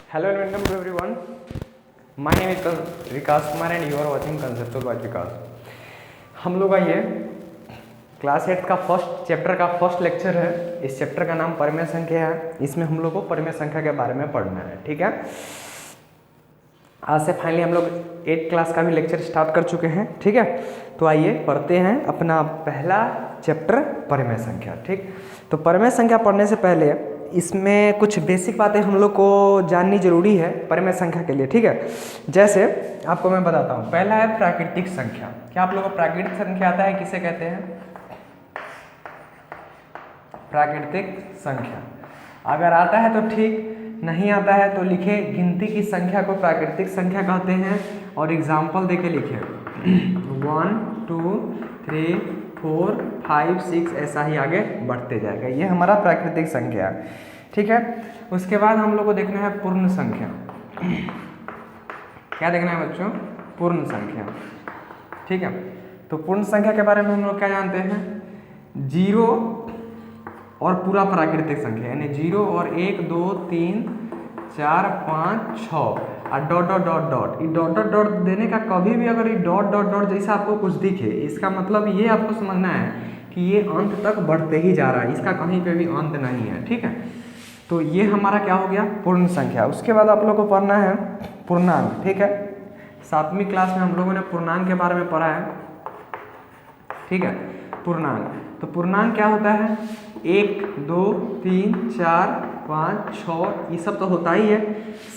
Hello and welcome to everyone. My name is Vikas Kumar and you are watching conceptual by Vikas. हम लोग का ये class 8 का फर्स्ट चैप्टर का फर्स्ट लेक्चर है। इस चैप्टर का नाम परिमेय संख्या है। इसमें हम लोग को परिमेय संख्या के बारे में पढ़ना है, ठीक है। आज से फाइनली हम लोग 8 क्लास का भी लेक्चर स्टार्ट कर चुके हैं, ठीक है। तो आइए पढ़ते हैं अपना पहला चैप्टर परिमेय संख्या, ठीक। तो परिमेय संख्या पढ़ने से पहले इसमें कुछ बेसिक बातें हम लोग को जाननी जरूरी है परिमेय संख्या के लिए, ठीक है। जैसे आपको मैं बताता हूँ, पहला है प्राकृतिक संख्या। क्या आप लोगों को प्राकृतिक संख्या आता है? किसे कहते हैं? प्राकृतिक संख्या। अगर आता है तो ठीक, नहीं आता है तो लिखे गिनती की संख्या को प्राकृतिक संख्या कहते हैं। और एग्जाम्पल देके लिखे 1 2 3 4 5 6 ऐसा ही आगे बढ़ते जाएगा। ये हमारा प्राकृतिक संख्या, ठीक है। उसके बाद हम लोग को देखना है पूर्ण संख्या। क्या देखना है बच्चों? पूर्ण संख्या, ठीक है। तो पूर्ण संख्या के बारे में हम लोग क्या जानते हैं? 0 और पूरा प्राकृतिक संख्या, यानी 0 और 1 2 3 4 5 6 और डॉट डॉट डॉट डॉट। ये डॉट डॉट डॉट देने का कभी भी अगर ये डॉट डॉट डॉट जैसा आपको कुछ दिखे, इसका मतलब ये आपको समझना है कि ये अंत तक बढ़ते ही जा रहा है, इसका कहीं पे भी अंत नहीं है, ठीक है। तो ये हमारा क्या हो गया? पूर्ण संख्या। उसके बाद आप लोग को पढ़ना है पूर्णांक, ठीक है। 7वीं क्लास में हम लोगों ने पूर्णांक के बारे में पढ़ा है, ठीक है। पूर्णांक, तो पूर्णांक क्या होता है? 1 2 3 4 5 6 ये सब तो होता ही है,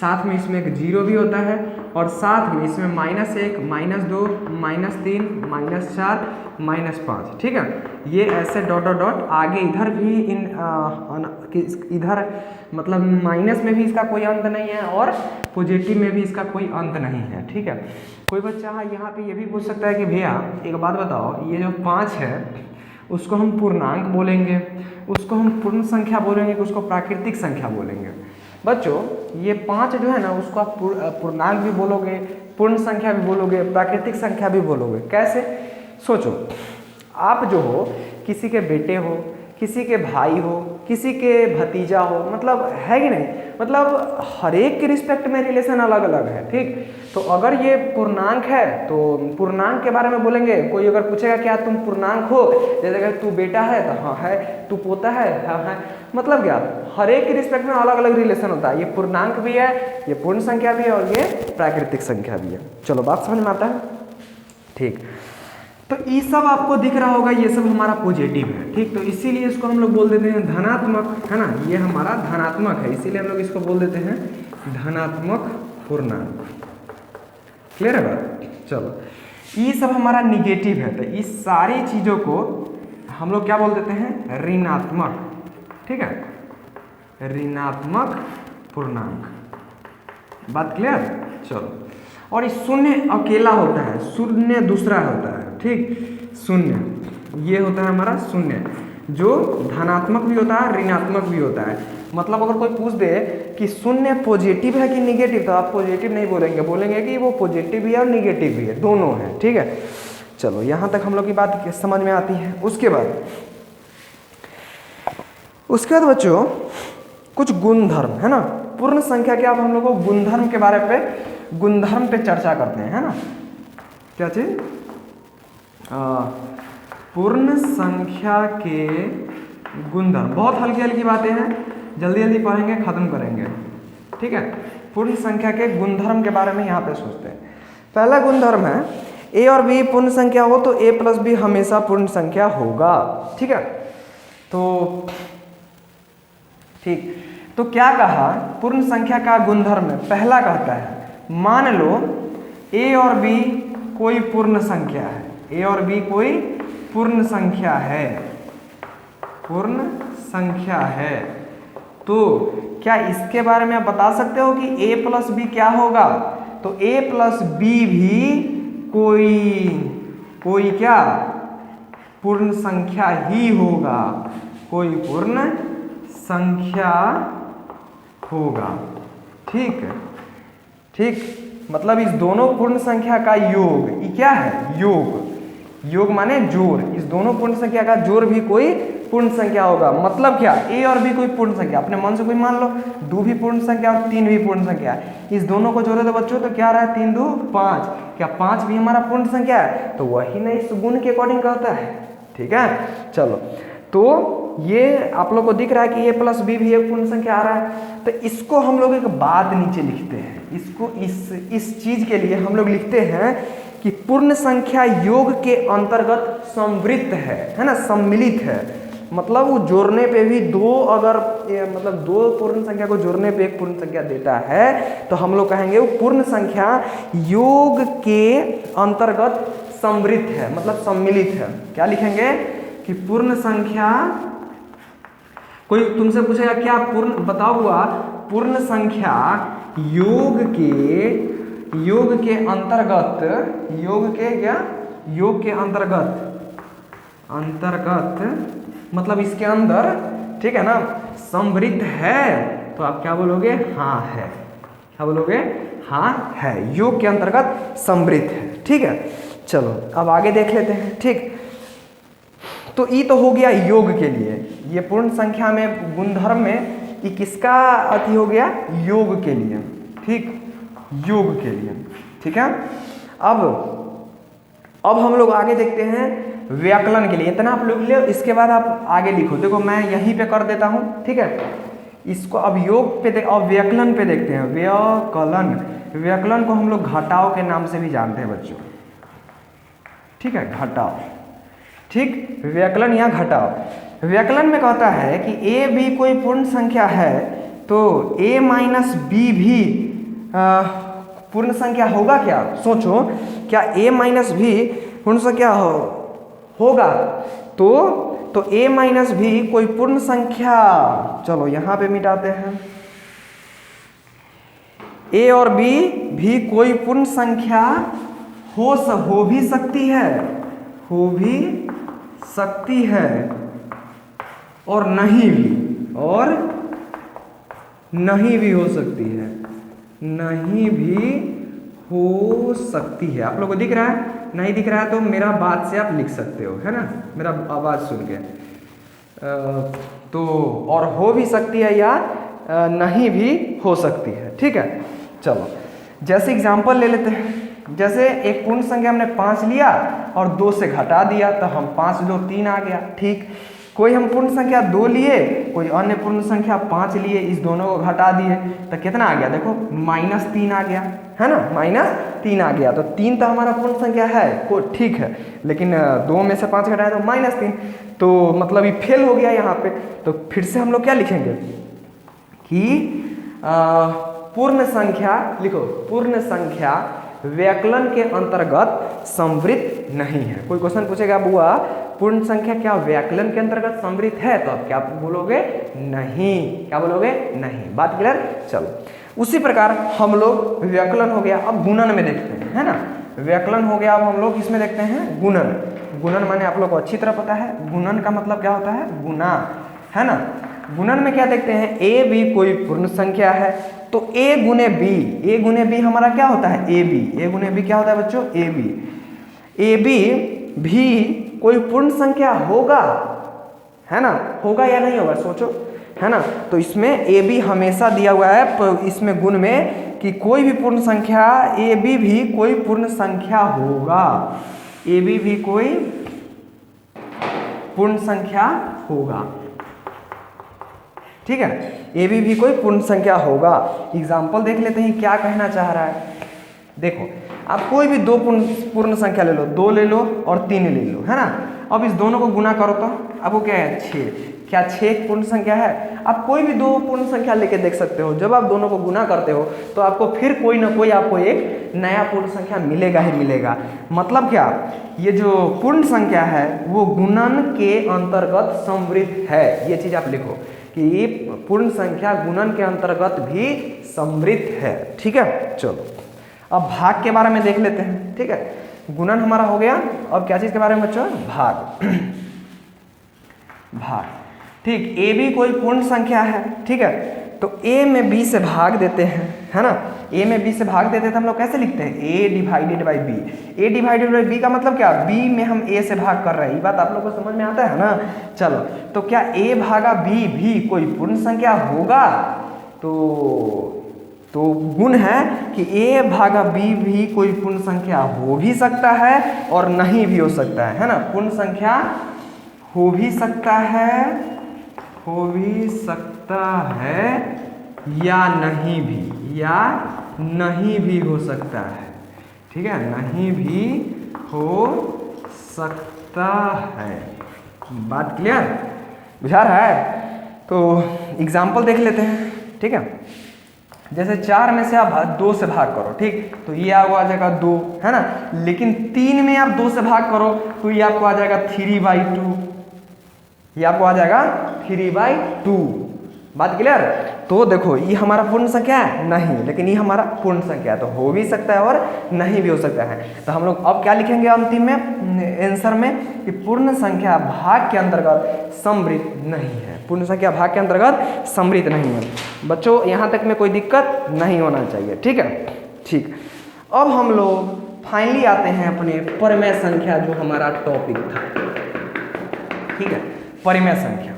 साथ में इसमें एक 0 भी होता है और साथ में इसमें -1 -2 -3 -4 -5, ठीक है। ये ऐसे डॉट डॉट डॉट आगे इधर भी इधर मतलब माइनस में भी इसका कोई अंत नहीं है और पॉजिटिव में भी इसका कोई अंत नहीं है, ठीक है। कोई बच्चा यहाँ पे ये भी पूछ सकता है कि भैया एक बात बताओ, ये जो 5 है उसको हम पूर्णांक बोलेंगे, उसको हम पूर्ण संख्या बोलेंगे कि उसको प्राकृतिक संख्या बोलेंगे? बच्चों ये 5 जो है ना, उसको आप पूर्णांक भी बोलोगे, पूर्ण संख्या भी बोलोगे, प्राकृतिक संख्या भी बोलोगे। कैसे? सोचो, आप जो हो किसी के बेटे हो, किसी के भाई हो, किसी के भतीजा हो, मतलब है कि नहीं, मतलब हर एक के रिस्पेक्ट में रिलेशन अलग अलग है, ठीक। तो अगर ये पूर्णांक है तो पूर्णांक के बारे में बोलेंगे। कोई अगर पूछेगा क्या तुम पूर्णांक हो, जैसे अगर तू बेटा है तो हाँ है, तू पोता है हाँ है, मतलब क्या हर एक के रिस्पेक्ट में अलग अलग रिलेशन होता है। ये पूर्णांक भी है, ये पूर्ण संख्या भी है और ये प्राकृतिक संख्या भी है। चलो बात समझ में आता है, ठीक। तो ये सब आपको दिख रहा होगा, ये सब हमारा पॉजिटिव है, ठीक। तो इसीलिए इसको हम लोग बोल देते हैं धनात्मक, है ना। ये हमारा धनात्मक है, इसीलिए हम लोग इसको बोल देते हैं धनात्मक पूर्णांक। क्लियर है बात? चलो, ये सब हमारा निगेटिव है, तो इस सारी चीज़ों को हम लोग क्या बोल देते हैं? ऋणात्मक, ठीक है। ऋणात्मक पूर्णांक। बात क्लियर? चलो, और ये शून्य अकेला होता है, शून्य दूसरा होता है, ठीक। शून्य ये होता है हमारा शून्य, जो धनात्मक भी होता है ऋणात्मक भी होता है। मतलब अगर कोई पूछ दे कि शून्य पॉजिटिव है कि निगेटिव, तो आप पॉजिटिव नहीं बोलेंगे, बोलेंगे कि वो पॉजिटिव भी है और निगेटिव भी है, दोनों है, ठीक है। चलो यहाँ तक हम लोग की बात समझ में आती है। उसके बाद बच्चों कुछ गुणधर्म, है ना। पूर्ण संख्या के आप हम लोग को गुणधर्म के बारे पे गुणधर्म पे चर्चा करते हैं, है ना। क्या चीज? पूर्ण संख्या के गुणधर्म। बहुत हल्की हल्की बातें हैं, जल्दी जल्दी पढ़ेंगे, खत्म करेंगे, ठीक है। पूर्ण संख्या के गुणधर्म के बारे में यहाँ पे सोचते हैं। पहला गुणधर्म है a और b पूर्ण संख्या हो तो a + b हमेशा पूर्ण संख्या होगा, ठीक है। तो ठीक, तो क्या कहा पूर्ण संख्या का गुणधर्म? पहला कहता है मान लो a और b कोई पूर्ण संख्या है, a और b कोई पूर्ण संख्या है, पूर्ण संख्या है, तो क्या इसके बारे में आप बता सकते हो कि a + b क्या होगा? तो a + b भी कोई क्या पूर्ण संख्या ही होगा, कोई पूर्ण संख्या होगा, ठीक है, ठीक। मतलब इस दोनों पूर्ण संख्या का योग, ये क्या है? योग, योग माने जोड़। इस दोनों पूर्ण संख्या का जोड़ भी कोई पूर्ण संख्या होगा। मतलब क्या, ए और बी कोई पूर्ण संख्या, अपने मन से कोई मान लो, 2 भी पूर्ण संख्या और 3 भी पूर्ण संख्या है। इस दोनों को जोड़े तो बच्चों तो क्या रहा है, 3 2 5, क्या 5 भी हमारा पूर्ण संख्या है? तो वही ना इस गुण के अकॉर्डिंग कहता है। ठीक है, चलो, तो ये आप लोग को दिख रहा है कि a प्लस बी भी एक पूर्ण संख्या आ रहा है। तो इसको हम लोग एक बात नीचे लिखते हैं, इसको इस चीज के लिए हम लोग लिखते हैं कि पूर्ण संख्या योग के अंतर्गत समवृत्त है ना, सम्मिलित है। मतलब वो जोड़ने पे भी दो, अगर मतलब 2 पूर्ण संख्या को जोड़ने पे एक पूर्ण संख्या देता है तो हम लोग कहेंगे वो पूर्ण संख्या योग के अंतर्गत समवृत्त है, मतलब सम्मिलित है। क्या लिखेंगे कि पूर्ण संख्या, कोई तुमसे पूछेगा क्या पूर्ण बताओ हुआ, पूर्ण संख्या योग के अंतर्गत, योग के क्या, योग के अंतर्गत मतलब इसके अंदर, ठीक है ना, समवृत्त है। तो आप क्या बोलोगे, हाँ है। क्या बोलोगे, हाँ है, योग के अंतर्गत समवृत्त है। ठीक है, चलो अब आगे देख लेते हैं। ठीक, तो ये तो हो गया योग के लिए, ये पूर्ण संख्या में गुणधर्म में ये किसका अति हो गया, योग के लिए। ठीक, योग के लिए। ठीक है, अब हम लोग आगे देखते हैं व्याकलन के लिए। इतना आप लोग ले, इसके बाद आप आगे लिखो। देखो मैं यहीं पे कर देता हूँ, ठीक है। इसको अब योग पे अब व्याकलन पे देखते हैं। व्याकलन को हम लोग घटाव के नाम से भी जानते हैं बच्चों। ठीक है, घटाव। ठीक, व्याकलन या घटाव। व्याकलन में कहता है कि ए बी कोई पूर्ण संख्या है तो a माइनस बी भी पूर्ण संख्या होगा क्या? सोचो, क्या a माइनस भी पूर्ण संख्या होगा? तो a माइनस भी कोई पूर्ण संख्या, चलो यहां पे मिटाते हैं। a और b भी कोई पूर्ण संख्या हो भी सकती है, हो भी सकती है और नहीं भी हो सकती है, नहीं भी हो सकती है। आप लोगों को दिख रहा है? नहीं दिख रहा है तो मेरा बात से आप लिख सकते हो, है ना, मेरा आवाज़ सुन के। तो और हो भी सकती है या नहीं भी हो सकती है। ठीक है, चलो जैसे एग्जांपल ले लेते हैं। जैसे एक पूर्ण संख्या हमने 5 लिया और 2 से घटा दिया तो हम 5 2 3 आ गया। ठीक, कोई हम पूर्ण संख्या 2 लिए, कोई अन्य पूर्ण संख्या 5 लिए, इस दोनों को घटा दिए तो कितना आ गया? देखो -3 आ गया, है ना, -3 आ गया। तो 3 तो हमारा पूर्ण संख्या है, ठीक है, लेकिन 2 में से 5 घटाया तो -3, तो मतलब ये फेल हो गया यहाँ पे। तो फिर से हम लोग क्या लिखेंगे कि पूर्ण संख्या, लिखो पूर्ण संख्या व्याकलन के अंतर्गत समवृत्त नहीं है। कोई क्वेश्चन पूछेगा बुआ पूर्ण संख्या क्या व्याकलन के अंतर्गत समवृत्त है? तो आप क्या बोलोगे? नहीं। क्या बोलोगे? नहीं। बात क्लियर? चलो उसी प्रकार हम लोग व्याकलन हो गया, अब गुणन में देखते हैं, है ना। व्याकलन हो गया, अब हम लोग इसमें देखते हैं गुणन। गुणन माने आप लोग को अच्छी तरह पता है, गुणन का मतलब क्या होता है? गुना, है ना। गुणन में क्या देखते हैं? ए बी कोई पूर्ण संख्या है तो a गुने बी हमारा क्या होता है? A B. ए गुने बी क्या होता है बच्चों? ए बी भी कोई पूर्ण संख्या होगा, है ना, होगा या नहीं होगा? सोचो, है ना। तो इसमें ए बी हमेशा दिया हुआ है इसमें गुण में कि कोई भी पूर्ण संख्या ए बी भी कोई पूर्ण संख्या होगा, ए बी भी कोई पूर्ण संख्या होगा। ठीक है, ए बी भी कोई पूर्ण संख्या होगा। एग्जाम्पल देख लेते हैं क्या कहना चाह रहा है। देखो आप कोई भी 2 पूर्ण संख्या ले लो, 2 ले लो और 3 ले लो, है ना। अब इस दोनों को गुना करो तो आपको क्या है? 6। क्या 6 एक पूर्ण संख्या है? आप कोई भी 2 पूर्ण संख्या लेके देख सकते हो। जब आप दोनों को गुना करते हो तो आपको फिर कोई ना कोई आपको एक नया पूर्ण संख्या मिलेगा ही मिलेगा। मतलब क्या, ये जो पूर्ण संख्या है वो गुणन के अंतर्गत समवृत्त है। ये चीज आप लिखो कि पूर्ण संख्या गुणन के अंतर्गत भी समवृत्त है। ठीक है, चलो अब भाग के बारे में देख लेते हैं। ठीक है, गुणन हमारा हो गया, अब क्या चीज के बारे में बच्चों? भाग। भाग, ठीक। ए भी कोई पूर्ण संख्या है, ठीक है, तो a में b से भाग देते हैं, है ना। a में b से भाग देते हैं तो हम लोग कैसे लिखते हैं, a divided by b। a divided by b का मतलब क्या, b में हम a से भाग कर रहे हैं। ये बात आप लोग को समझ में आता है ना। चलो, तो क्या a भागा b भी कोई पूर्ण संख्या होगा, तो गुण है कि a भागा b भी कोई पूर्ण संख्या हो भी सकता है और नहीं भी हो सकता है ना। पूर्ण संख्या हो भी सकता है या नहीं भी हो सकता है, ठीक है, नहीं भी हो सकता है। बात क्लियर, बुझा रहा है। तो एग्जाम्पल देख लेते हैं, ठीक है। जैसे 4 में से आप 2 से भाग करो, ठीक, तो ये आपको आ जाएगा 2, है ना। लेकिन 3 में आप 2 से भाग करो तो ये आपको आ जाएगा 3/2, ये आपको आ जाएगा 3/2। बात क्लियर। तो देखो, ये हमारा पूर्ण संख्या है नहीं, लेकिन ये हमारा पूर्ण संख्या है, तो हो भी सकता है और नहीं भी हो सकता है। तो हम लोग अब क्या लिखेंगे अंतिम में आंसर में कि पूर्ण संख्या भाग के अंतर्गत सम्मिलित नहीं है। पूर्ण संख्या भाग के अंतर्गत सम्मिलित नहीं है। बच्चों, यहाँ तक में कोई दिक्कत नहीं होना चाहिए, ठीक है। ठीक, अब हम लोग फाइनली आते हैं अपने परिमेय संख्या, जो हमारा टॉपिक था, ठीक है, परिमेय संख्या।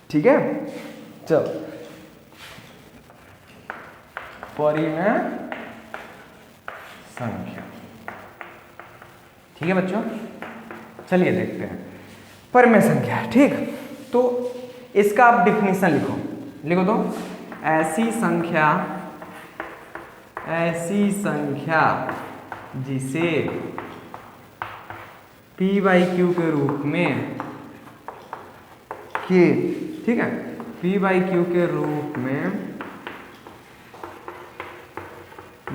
ठीक है, चलो, परिमेय संख्या, ठीक है बच्चों। चलिए देखते हैं परिमेय संख्या, ठीक। तो इसका आप डिफिनीशन लिखो तो ऐसी संख्या जिसे p/q के रूप में ठीक है, p/q के रूप में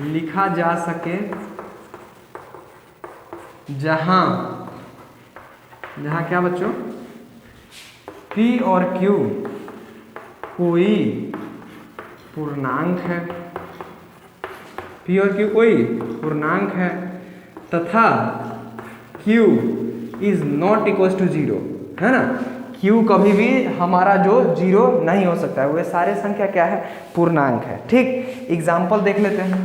लिखा जा सके, जहां क्या बच्चों, p और q कोई पूर्णांक है, p और q कोई पूर्णांक है, तथा q is not equal to 0, है ना। q कभी भी हमारा जो 0 नहीं हो सकता है, वे सारे संख्या क्या है, पूर्णांक है, ठीक। एग्जाम्पल देख लेते हैं।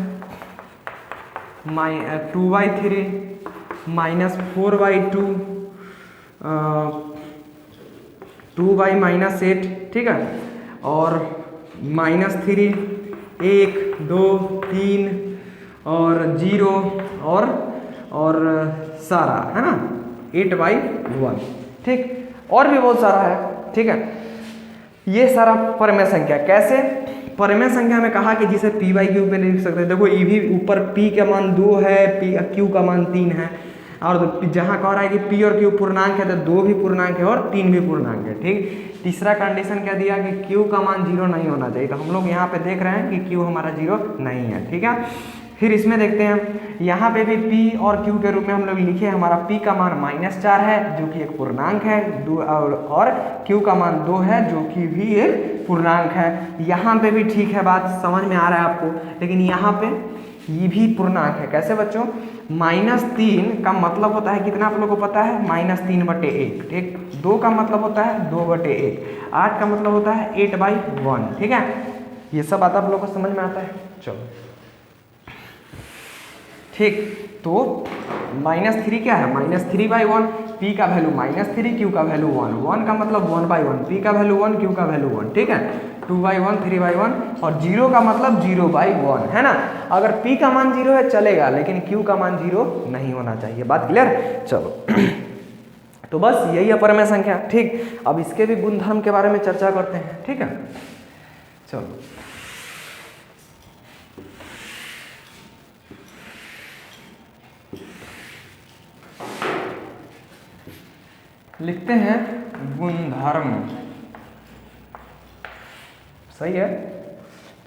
2/3 -4/2 2/-8, ठीक है, और -3 1 2 3 और 0 और सारा, है ना, 8/1, ठीक, और भी बहुत सारा है, ठीक है। ये सारा परिमेय संख्या। कैसे परिमेय संख्या में कहा कि जिसे p/q पे लिख सकते हैं। देखो, ये भी ऊपर p का मान 2 है, q का मान 3 है, और जहाँ कह रहा है कि p और q पूर्णांक है, तो 2 भी पूर्णांक है और 3 भी पूर्णांक है, ठीक। तीसरा कंडीशन क्या दिया कि q का मान 0 नहीं होना चाहिए, तो हम लोग यहाँ पे देख रहे हैं कि q हमारा 0 नहीं है, ठीक है। फिर इसमें देखते हैं, यहाँ पे भी p और q के रूप में हम लोग लिखे, हमारा p का मान -4 है, जो कि एक पूर्णांक है, और q का मान 2 है, जो कि भी एक पूर्णांक है। यहाँ पे भी ठीक है, बात समझ में आ रहा है आपको। लेकिन यहाँ पे ये भी पूर्णांक है। कैसे बच्चों, -3 का मतलब होता है कितना, आप लोग को पता है, -3/1, ठीक। 2 का मतलब होता है 2/1, 8 का मतलब होता है 8/1, ठीक है। ये सब बात आप लोग को समझ में आता है। चलो, ठीक। तो -3 क्या है, -3/1, p का वैल्यू -3, q का वैल्यू 1, 1 का मतलब 1/1, p का वैल्यू 1, q का वैल्यू 1, ठीक है। 2/1 3/1 और 0 का मतलब 0/1, है ना। अगर p का मान 0 है चलेगा, लेकिन q का मान 0 नहीं होना चाहिए। बात क्लियर। चलो तो बस यही है परिमेय संख्या, ठीक। अब इसके भी गुणधर्म के बारे में चर्चा करते हैं, ठीक है। चलो, लिखते हैं गुणधर्म, सही है।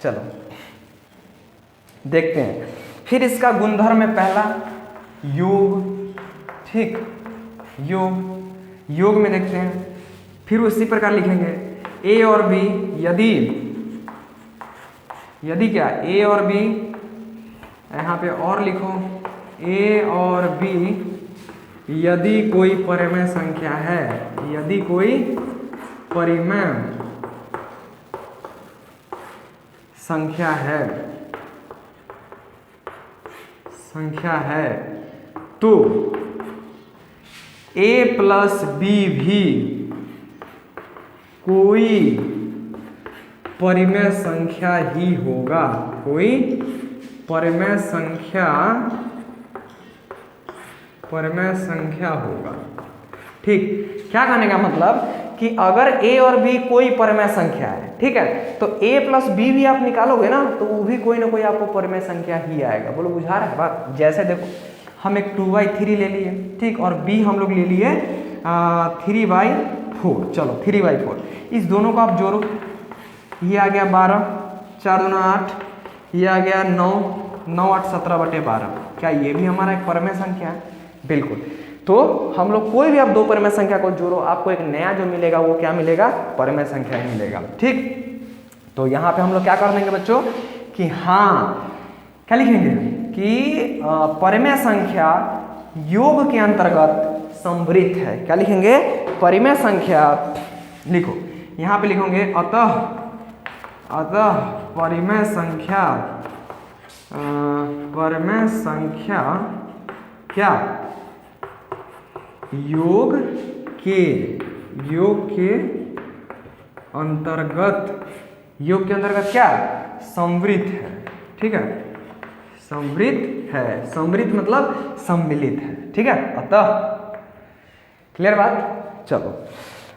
चलो देखते हैं। फिर इसका गुणधर्म में पहला योग, ठीक। योग में देखते हैं फिर उसी प्रकार लिखेंगे ए और बी, यदि क्या ए और बी, यहाँ पे और लिखो ए और बी यदि कोई परिमेय संख्या है, यदि कोई परिमेय संख्या है तो a प्लस बी भी कोई परिमेय संख्या ही होगा, कोई परिमेय संख्या होगा। ठीक, क्या कहने का मतलब कि अगर a और b कोई परिमेय संख्या है, ठीक है, तो a प्लस बी भी आप निकालोगे ना तो वो भी कोई ना कोई आपको परिमेय संख्या ही आएगा। बोलो बुझा रहा है बात? जैसे देखो हम एक 2/3 ले लिए, ठीक, और b हम लोग ले लिए 3/4। चलो 3/4, इस दोनों को आप जोड़ो, ये आ गया 12, 4 दूना 8, ये आ गया 9, 9 8 17/12। क्या ये भी हमारा एक परिमेय संख्या है? बिल्कुल। तो हम लोग कोई भी आप दो परिमेय संख्या को जोड़ो, आपको एक नया जो मिलेगा वो क्या मिलेगा? परिमेय संख्या ही मिलेगा। ठीक, तो यहाँ पे हम लोग क्या कर देंगे बच्चों कि हाँ, क्या लिखेंगे कि परिमेय संख्या योग के अंतर्गत समवृत्त है। क्या लिखेंगे? परिमेय संख्या, लिखो यहाँ पे लिखोगे अतः परिमेय संख्या क्या योग के अंतर्गत क्या समवृत्त है। ठीक है, समवृत्त है, समवृत्त मतलब सम्मिलित है। ठीक है, अतः क्लियर बात। चलो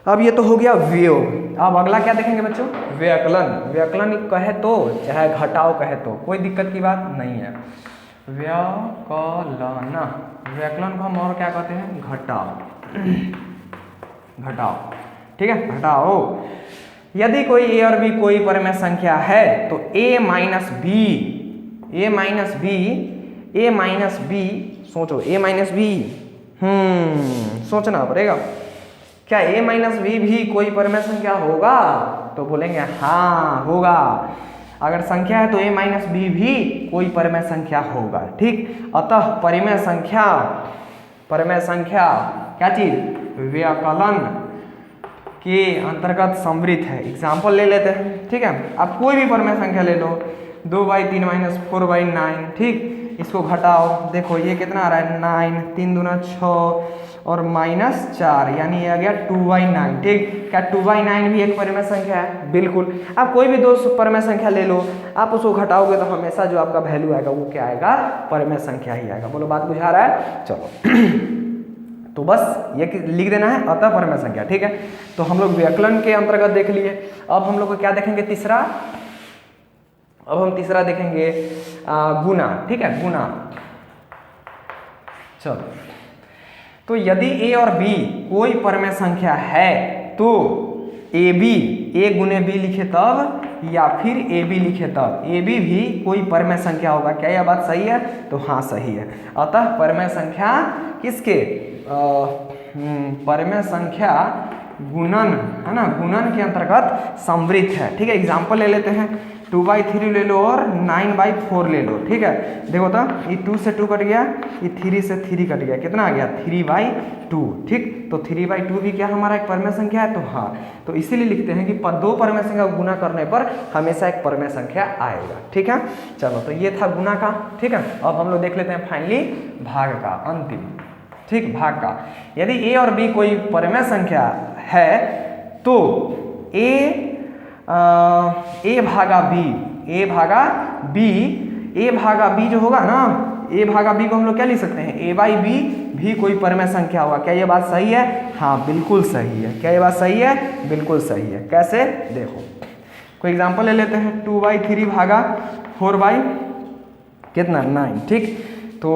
अब ये तो हो गया वियोग। अब अगला क्या देखेंगे बच्चों? व्याकलन। व्याकलन कहे तो चाहे घटाओ कहे तो कोई दिक्कत की बात नहीं है। व्याकलन, व्याकलन को हम और क्या कहते हैं? घटाओ। ठीक है, घटाओ। यदि कोई ए और बी कोई परिमेय संख्या है तो a माइनस बी, सोचो a माइनस बी, सोचना पड़ेगा। क्या a माइनस बी भी कोई परिमेय संख्या होगा? तो बोलेंगे हाँ होगा। अगर संख्या है तो a माइनस बी भी कोई परिमेय संख्या होगा। ठीक, अतः परिमेय संख्या क्या चीज? व्याकलन के अंतर्गत समवृत्त है। एग्जाम्पल ले लेते हैं। ठीक है, आप कोई भी परिमेय संख्या ले लो, 2/3 माइनस 4/9। ठीक, इसको घटाओ, देखो ये कितना आ रहा है? 9, 3 दूना 6 और -4, यानी ये आ गया 2/9। ठीक, क्या 2/9 भी एक परिमेय संख्या है? बिल्कुल। आप कोई भी दो परिमेय संख्या ले लो, आप उसको घटाओगे तो हमेशा जो आपका वैल्यू आएगा वो क्या आएगा? परिमेय संख्या ही आएगा। बोलो बात बुझा रहा है? चलो तो बस ये लिख देना है, अतः परिमेय संख्या। ठीक है, तो हम लोग व्याकलन के अंतर्गत देख लिए। अब हम लोग को क्या देखेंगे? तीसरा। अब हम तीसरा देखेंगे गुना। ठीक है, गुना। चलो, तो यदि a और b कोई परिमेय संख्या है तो ab, a गुने b लिखे तब, या फिर ab लिखे तब ab भी कोई परिमेय संख्या होगा। क्या यह बात सही है? तो हाँ सही है। अतः परिमेय संख्या किसके? परिमेय संख्या गुणन, है ना, गुणन के अंतर्गत समवृत्त है। ठीक है, एग्जाम्पल ले लेते हैं। 2/3 ले लो और 9/4 ले लो। ठीक है, देखो तो ये 2 से 2 कट गया, ये 3 से 3 कट गया, कितना आ गया? 3/2। ठीक, तो 3/2 भी क्या हमारा एक परिमेय संख्या है? तो हाँ, तो इसीलिए लिखते हैं कि दो परिमेय संख्या को गुना करने पर हमेशा एक परिमेय संख्या आएगा। ठीक है, चलो तो ये था गुना का। ठीक है, अब हम लोग देख लेते हैं फाइनली भाग का, अंतिम। ठीक, भाग का। यदि a और b कोई परिमेय संख्या है तो a भागा b जो होगा ना, a भागा b को हम लोग क्या लिख सकते हैं? a/b भी कोई परिमेय संख्या होगा। क्या ये बात सही है? हाँ बिल्कुल सही है। क्या ये बात सही है? बिल्कुल सही है। कैसे? देखो कोई एग्जांपल ले लेते हैं। 2/3 भागा 4 कितना? 9। ठीक, तो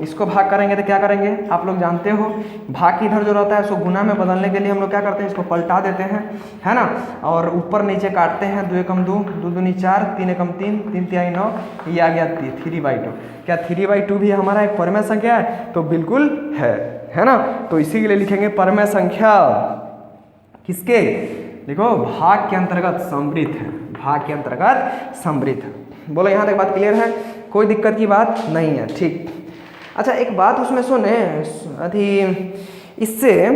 इसको भाग करेंगे तो क्या करेंगे? आप लोग जानते हो, भाग इधर जो रहता है उसको गुना में बदलने के लिए हम लोग क्या करते हैं? इसको पलटा देते हैं, है ना, और ऊपर नीचे काटते हैं। 2 एकम 2, 2 दूनी 4, 3 एकम 3, 3 तिहाई 9, ये आ गया 3/2। क्या 3/2 भी हमारा एक परिमेय संख्या है? तो बिल्कुल है ना। तो इसी के लिए लिखेंगे परिमेय संख्या किसके, देखो भाग के अंतर्गत सम्मिलित है, भाग के अंतर्गत सम्मिलित है। बोलो यहाँ तक बात क्लियर है, कोई दिक्कत की बात नहीं है, ठीक। अच्छा एक बात उसमें सुने, अभी इससे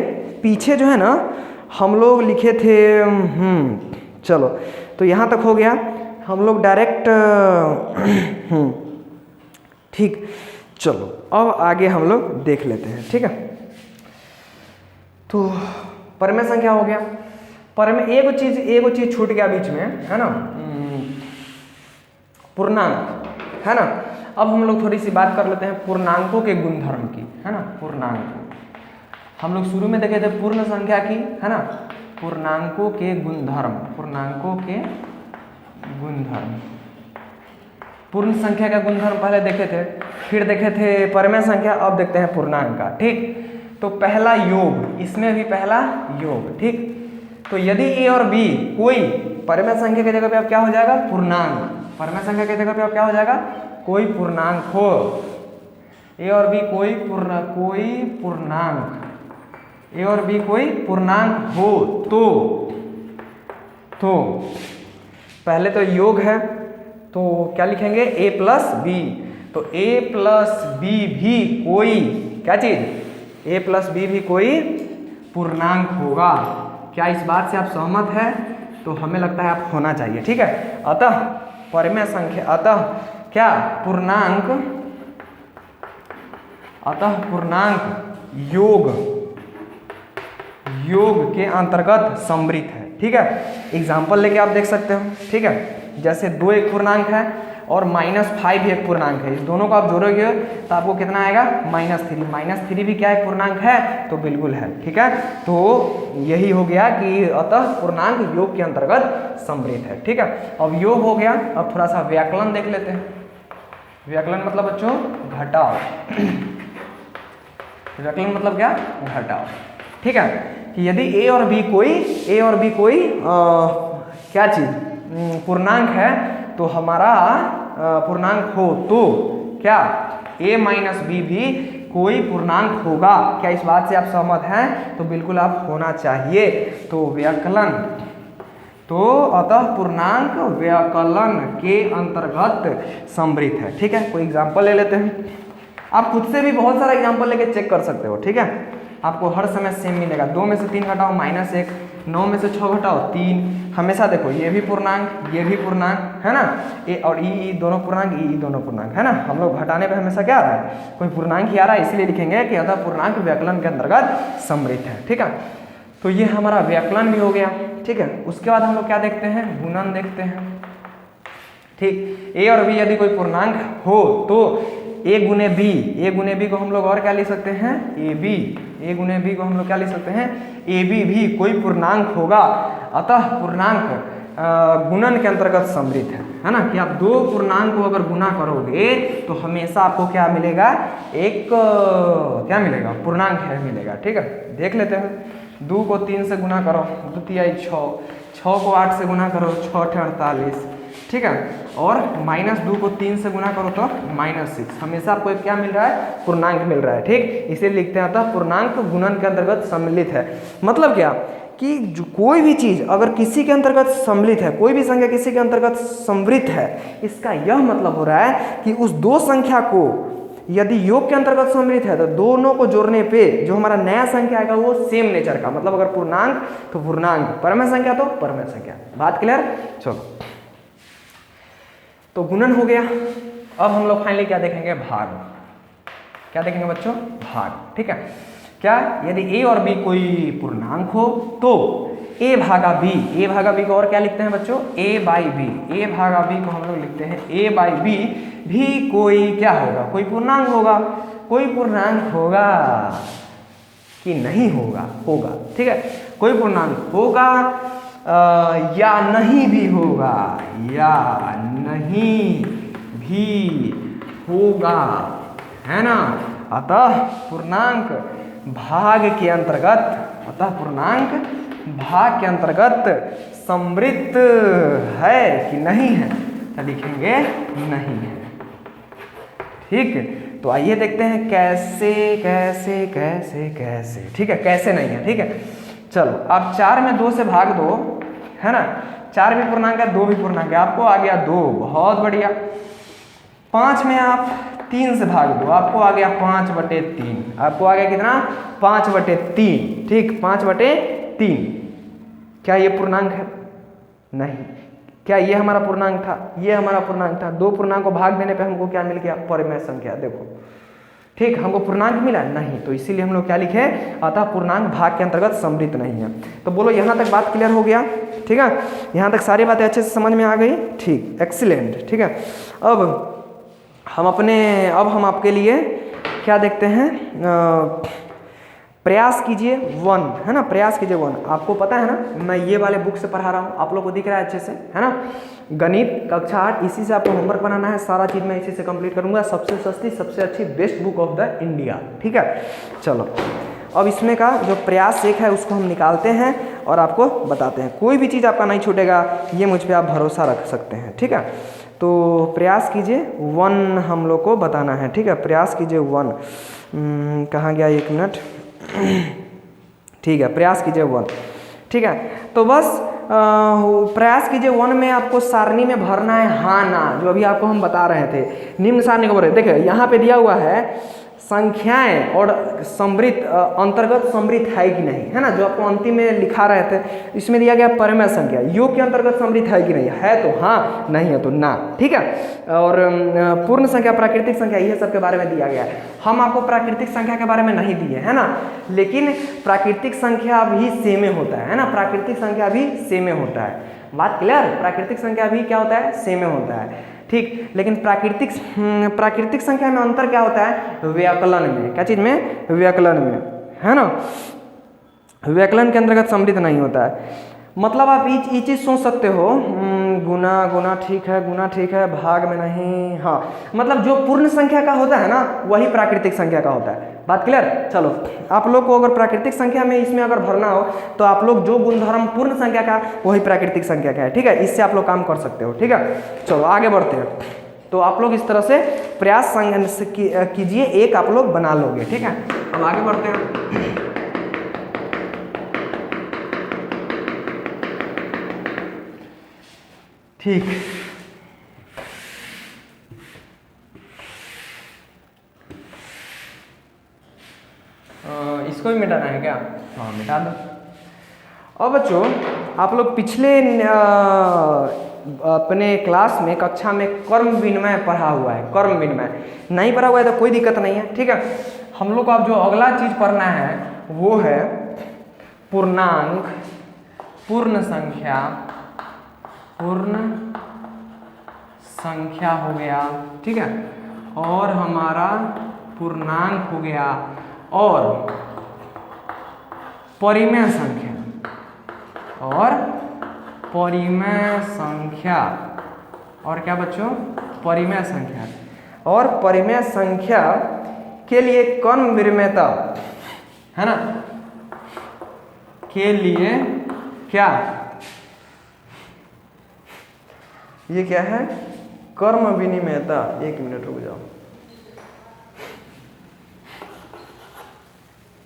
पीछे जो है ना हम लोग लिखे थे, चलो तो यहाँ तक हो गया, हम लोग डायरेक्ट ठीक। चलो अब आगे हम लोग देख लेते हैं, ठीक है। तो परमेय संख्या हो गया, परमेय एगो चीज छूट गया बीच में, है ना, पूर्णांक, है ना। अब हम लोग थोड़ी सी बात कर लेते हैं पूर्णांकों के गुणधर्म की, है ना। पूर्णांक हम लोग शुरू में देखे थे पूर्ण संख्या की, है ना, पूर्णांकों के गुणधर्म, पूर्णांकों के गुणधर्म, पूर्ण संख्या का गुणधर्म पहले देखे थे, फिर देखे थे परमेय संख्या, अब देखते हैं पूर्णांक का, ठीक। तो पहला योग, इसमें भी पहला योग, ठीक। तो यदि ए और बी कोई परमेय संख्या की जगह पे अब क्या हो जाएगा, पूर्णांक, परमेय संख्या की जगह पे अब क्या हो जाएगा, कोई पूर्णांक हो, ए और बी कोई पूर्णांक, ए और बी कोई पूर्णांक हो तो पहले तो योग है, तो क्या लिखेंगे, ए प्लस बी। तो ए प्लस बी भी कोई क्या चीज, ए प्लस बी भी कोई पूर्णांक होगा। क्या इस बात से आप सहमत हैं? तो हमें लगता है आप होना चाहिए, ठीक है। अतः परमेय संख्या, अतः क्या पूर्णांक, अतः पूर्णांक योग के अंतर्गत सम्मिलित है, ठीक है। एग्जाम्पल लेके आप देख सकते हो, ठीक है। जैसे 2 एक पूर्णांक है और -5 भी एक पूर्णांक है, इस दोनों को आप जोड़ोगे तो आपको कितना आएगा, -3। -3 भी क्या एक पूर्णांक है, तो बिल्कुल है, ठीक है। तो यही हो गया कि अतः पूर्णांक योग के अंतर्गत सम्मिलित है, ठीक है। अब योग हो गया, अब थोड़ा सा व्याकलन देख लेते हैं। व्याकलन मतलब बच्चों घटाओ, व्याकलन मतलब क्या, घटाओ, ठीक है। कि यदि ए और बी कोई क्या चीज पूर्णांक है, तो हमारा पूर्णांक हो तो क्या a माइनस बी भी कोई पूर्णांक होगा। क्या इस बात से आप सहमत हैं? तो बिल्कुल आप होना चाहिए। तो व्याकलन, तो अतः पूर्णांक व्याकलन के अंतर्गत सम्मिलित है, ठीक है। कोई एग्जाम्पल ले लेते हैं, आप खुद से भी बहुत सारा एग्जाम्पल लेके चेक कर सकते हो, ठीक है। आपको हर समय सेम मिलेगा। 2 में से 3 घटाओ -1, 9 में से 6 घटाओ 3, हमेशा देखो ये भी पूर्णांक, ये भी पूर्णांक, है ना। ए और ई दोनों पूर्णांक, ई दोनों पूर्णांक, है ना। हम लोग घटाने पे हमेशा क्या आ रहा है, कोई पूर्णांक ही आ रहा है, इसलिए लिखेंगे कि अतः पूर्णांक व्याकलन के अंतर्गत सम्मिलित है, ठीक है। तो ये हमारा व्याकलन भी हो गया, ठीक है। उसके बाद हम लोग क्या देखते हैं, गुणन देखते हैं, ठीक। ए और बी यदि कोई पूर्णांक हो तो ए गुने बी को हम लोग और क्या लिख सकते हैं, ए बी। ए गुने बी को हम लोग क्या लिख सकते हैं, ए बी भी कोई पूर्णांक होगा। अतः पूर्णांक गुणन के अंतर्गत सम्मिलित है ना। कि आप 2 पूर्णांक को अगर गुना करोगे तो हमेशा आपको क्या मिलेगा, एक क्या मिलेगा, पूर्णांक है मिलेगा, ठीक है। देख लेते हैं, 2 को 3 से गुना करो, 2 तिहाई 6, 6 को 8 से गुना करो, 6 × 48, ठीक है। और -2 को 3 से गुना करो तो -6, हमेशा आपको क्या मिल रहा है, पूर्णांक मिल रहा है, ठीक। इसे लिखते हैं अतः पूर्णांक गुणन के अंतर्गत सम्मिलित है। मतलब क्या कि जो कोई भी चीज अगर किसी के अंतर्गत सम्मिलित है, कोई भी संख्या किसी के अंतर्गत सम्मिलित है, इसका यह मतलब हो रहा है कि उस 2 संख्या को यदि योग के अंतर्गत सम्मिलित है तो दोनों को जोड़ने पे जो हमारा नया संख्या आएगा वो सेम नेचर का, मतलब अगर पूर्णांक तो पूर्णांक, परमेय संख्या तो परमेय संख्या। बात क्लियर? चलो, तो गुणन हो गया। अब हम लोग फाइनली क्या देखेंगे, भाग। क्या देखेंगे बच्चों, भाग, ठीक है। क्या, यदि ए और बी कोई पूर्णांक हो तो ए भागा बी को और क्या लिखते हैं बच्चों, ए बाई बी। ए भागा बी को हम लोग लिखते हैं ए बाई बी भी कोई क्या होगा, कोई पूर्णांक होगा। कोई पूर्णांक होगा कि नहीं होगा, होगा, ठीक है। कोई पूर्णांक होगा या नहीं भी होगा, या नहीं भी होगा, है ना। अतः पूर्णांक भाग के अंतर्गत, अतः पूर्णांक भाग के अंतर्गत सम्मिलित है कि नहीं है, तो लिखेंगे नहीं है, ठीक। तो आइए देखते हैं कैसे कैसे कैसे कैसे, ठीक है। कैसे नहीं है, ठीक है। चलो अब 4 में 2 से भाग दो, है ना, 4 भी पूर्णांक है, 2 भी पूर्णांक है, आपको आ गया 2, बहुत बढ़िया। 5 में आप 3 से भाग दो, आपको आ गया 5/3, आपको आ गया कितना, 5/3, ठीक, 5/3। क्या ये पूर्णांक है? नहीं। क्या ये हमारा पूर्णांक था? ये हमारा पूर्णांक था। 2 पूर्णांक को भाग देने पे हमको क्या मिल गया? परिमेय संख्या। देखो, ठीक, हमको पूर्णांक मिला नहीं, तो इसीलिए हम लोग क्या लिखे, अतः पूर्णांक भाग के अंतर्गत सम्मिलित नहीं है। तो बोलो यहाँ तक बात क्लियर हो गया? ठीक है, यहाँ तक सारी बातें अच्छे से समझ में आ गई? ठीक, एक्सीलेंट। ठीक है, अब हम आपके लिए क्या देखते हैं, प्रयास कीजिए 1, है ना, प्रयास कीजिए 1। आपको पता है ना, मैं ये वाले बुक से पढ़ा रहा हूँ, आप लोग को दिख रहा है अच्छे से, है ना, गणित कक्षा 8, इसी से आपको होमवर्क बनाना है, सारा चीज़ मैं इसी से कंप्लीट करूँगा। सबसे सस्ती, सबसे अच्छी, best book of the India. ठीक है, चलो अब इसमें का जो प्रयास 1 है उसको हम निकालते हैं और आपको बताते हैं। कोई भी चीज़ आपका नहीं छूटेगा, ये मुझ पर आप भरोसा रख सकते हैं। ठीक है, तो प्रयास कीजिए 1 हम लोग को बताना है। ठीक है, प्रयास कीजिए 1, कहाँ गया, 1 मिनट। ठीक है, प्रयास कीजिए 1। ठीक है, तो बस प्रयास कीजिए 1 में आपको सारणी में भरना है हाँ ना, जो अभी आपको हम बता रहे थे, निम्न सारणी को भरे। देखिए यहाँ पे दिया हुआ है संख्याएं और समृद्ध अंतर्गत समृद्ध है कि नहीं, है ना, जो आपको अंतिम में लिखा रहे थे, इसमें दिया गया परिमेय संख्या, योग के अंतर्गत समृद्ध है कि नहीं, है तो हाँ, नहीं है तो ना। ठीक है, और पूर्ण संख्या, प्राकृतिक संख्या, ये सब के बारे में दिया गया है। हम आपको प्राकृतिक संख्या के बारे में नहीं दिए, है ना, लेकिन प्राकृतिक संख्या भी सेम होता है ना, प्राकृतिक संख्या भी सेम होता है। बात क्लियर? प्राकृतिक संख्या भी क्या होता है? सेम होता है। ठीक, लेकिन प्राकृतिक संख्या में अंतर क्या होता है? व्याकलन में। क्या चीज में? व्याकलन में, है ना, व्याकलन के अंतर्गत सम्मिलित नहीं होता है। मतलब आप ये चीज़ सोच सकते हो, गुना ठीक है, गुना ठीक है, भाग में नहीं। हाँ, मतलब जो पूर्ण संख्या का होता है ना, वही प्राकृतिक संख्या का होता है। बात क्लियर? चलो, आप लोग को अगर प्राकृतिक संख्या में इसमें अगर भरना हो तो आप लोग जो गुणधर्म पूर्ण संख्या का, वही प्राकृतिक संख्या का है। ठीक है, इससे आप लोग काम कर सकते हो। ठीक है, चलो आगे बढ़ते हैं। तो आप लोग इस तरह से प्रयास कीजिए, 1 आप लोग बना लोगे। ठीक है, अब आगे बढ़ते हैं। ठीक, इसको भी मिटाना है क्या? हाँ, मिटा दो। अब बच्चों, आप लोग पिछले अपने क्लास में, कक्षा में कर्म विनिमय पढ़ा हुआ है। कर्म विनिमय नहीं पढ़ा हुआ है तो कोई दिक्कत नहीं है। ठीक है, हम लोग को अब जो अगला चीज पढ़ना है वो है पूर्णांक, पूर्ण संख्या, पूर्ण संख्या हो गया। ठीक है, और हमारा पूर्णांक हो गया, और परिमेय संख्या, और परिमेय संख्या, और क्या बच्चों? परिमेय संख्या। और परिमेय संख्या के लिए कर्म विनिमयता, है ना, के लिए क्या, ये क्या है? कर्म विनिमयता। 1 मिनट रुक जाओ,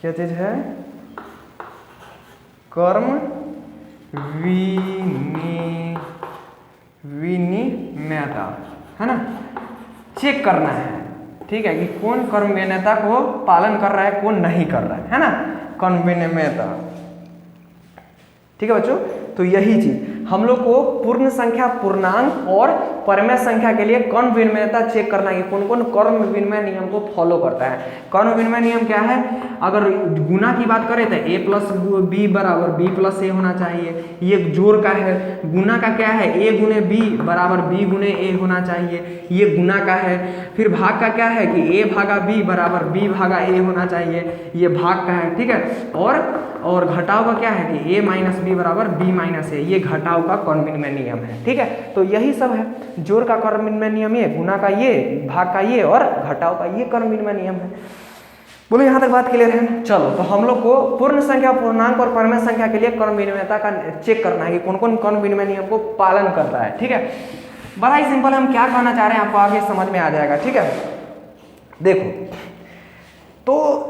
क्या चीज है? कर्म विनिमयता, है ना, चेक करना है। ठीक है, कि कौन कर्म विनिमयता को पालन कर रहा है, कौन नहीं कर रहा है ना, कर्म विनिमयता। ठीक है बच्चों, तो यही चीज हम लोग को पूर्ण संख्या, पूर्णांक और परिमेय संख्या के लिए कर्म विनिमयता चेक करना है, कौन कौन कर्म विनिमय नियम को फॉलो करता है। कर्म विनिमय नियम क्या है? अगर गुना की बात करें तो a + b बराबर b + a होना चाहिए, ये जोड़ का है। गुना का क्या है? a × b बराबर b × a होना चाहिए, ये गुना का है। फिर भाग का क्या है कि a/b बराबर b/a होना चाहिए, ये भाग का है। ठीक है, और घटाव का क्या है कि a - b बराबर b - a, ये घटाव का कर्म विनिमय नियम है। ठीक है, तो यही सब है, जोड़ का कर्म विनिमय नियम ये, गुना का ये, भाग का ये, और घटाव का ये कर्म विनिमय नियम है। बोलो यहाँ तक बात क्लियर है? चलो, तो हम लोग को पूर्ण संख्या, पूर्णांक और परिमेय संख्या के लिए कर्म विनिमयता का चेक करना है कि कौन कौन कर्म विनिमय नियम को पालन करता है। ठीक है, बड़ा ही सिंपल, हम क्या कहना चाह रहे हैं आपको आगे समझ में आ जाएगा। ठीक है, देखो, तो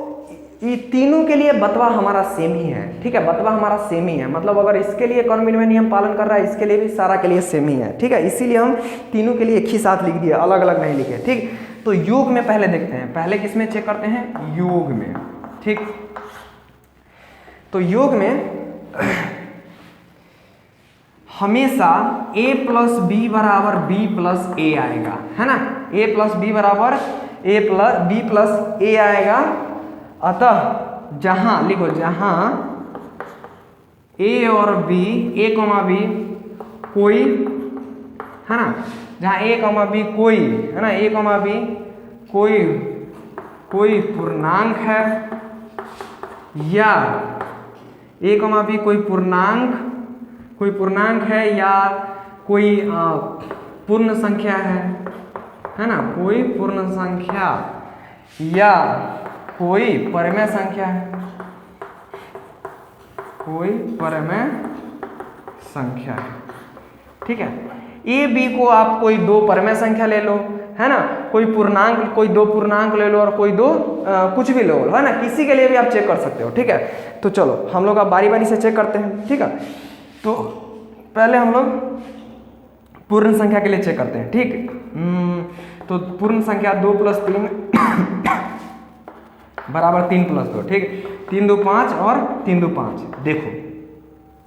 ये तीनों के लिए बतवा हमारा सेम ही है, ठीक है, बतवा हमारा सेम ही है। मतलब अगर इसके लिए कर्ण विनिमय नियम पालन कर रहा है, इसके लिए भी सारा के लिए सेम ही है, ठीक है। इसीलिए हम तीनों के लिए एक ही साथ लिख दिया, अलग अलग नहीं लिखे, ठीक। तो योग में पहले देखते हैं, पहले किसमें चेक करते हैं, योग में, ठीक। तो योग में हमेशा a प्लस बी बराबर b प्लस a आएगा, है ना। a प्लस बी बराबर b प्लस a आएगा। अतः जहां लिखो, जहां a और b, a, b कोई, है ना, जहां a, b कोई, है ना, a, b कोई पूर्णांक है, या a, b कोई पूर्णांक है, या कोई पूर्ण संख्या है ना, कोई पूर्ण संख्या या कोई परमेय संख्या है, कोई परमेय संख्या है, ठीक है। ए बी को आप कोई दो परमेय संख्या ले लो, है ना, कोई पूर्णांक, कोई दो पूर्णांक ले लो, और कोई दो कुछ भी लो, है ना, किसी के लिए भी आप चेक कर सकते हो, ठीक है। तो चलो हम लोग अब बारी बारी से चेक करते हैं, ठीक है। तो पहले हम लोग पूर्ण संख्या के लिए चेक करते हैं, ठीक। तो पूर्ण संख्या 2 + 3 बराबर 3 + 2, ठीक। 3 2 5 और 3 2 5, देखो